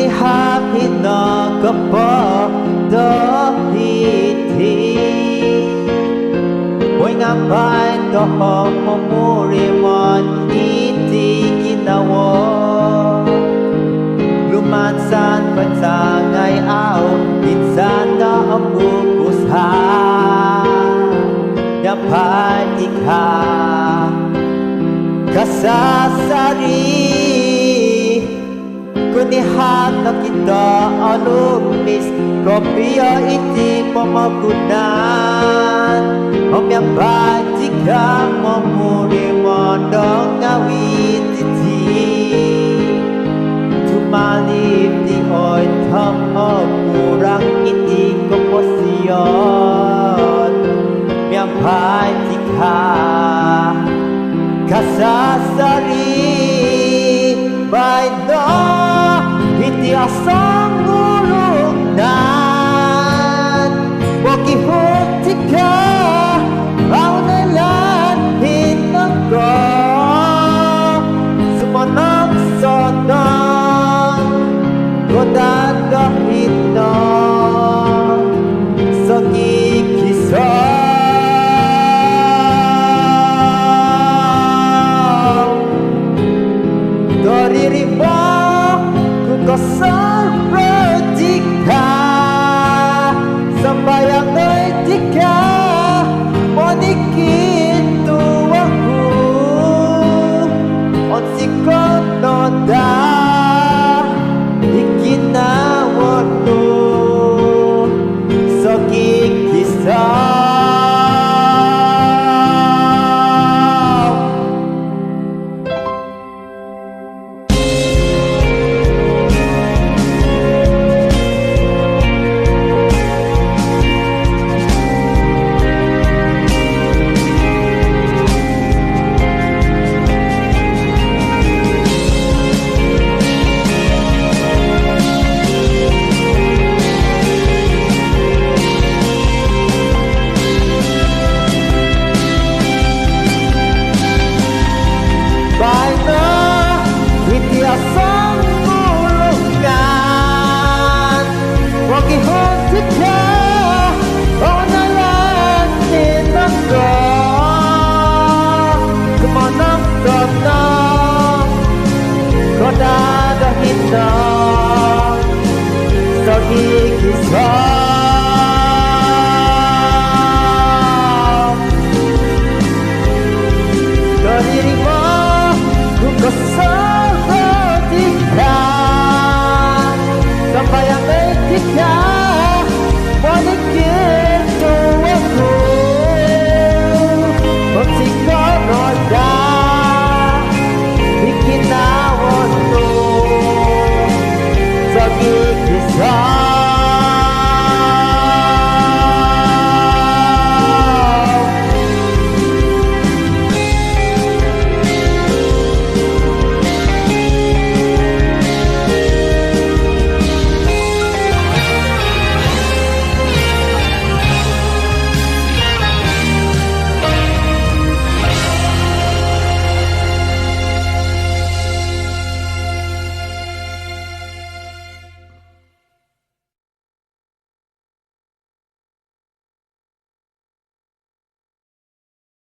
hapina kepada hiti Koi ngapai toho memurimon iti kinawo Lumansan bertangai au Insan na pupusha Dapat ika Kasasari Kunihan na kita alumis Kopia iti pemagunan Omyang batika memuri mondong ngawit iti Tumalip di oy tam kurang iti komposyon Myang batika Kasasari By no Iti asang ulungnan Wakihutika Aunalan hinangko Sumanang sonang Godan kahito Sakikisang Doririmo Kukasarretika Sambayang etika Monikitu aku Onsikonoda Ikinawono Sakikisang Asang ulungan Wakihutika Aunalan hinangko Kemanang donang Koda dahita Sakikisang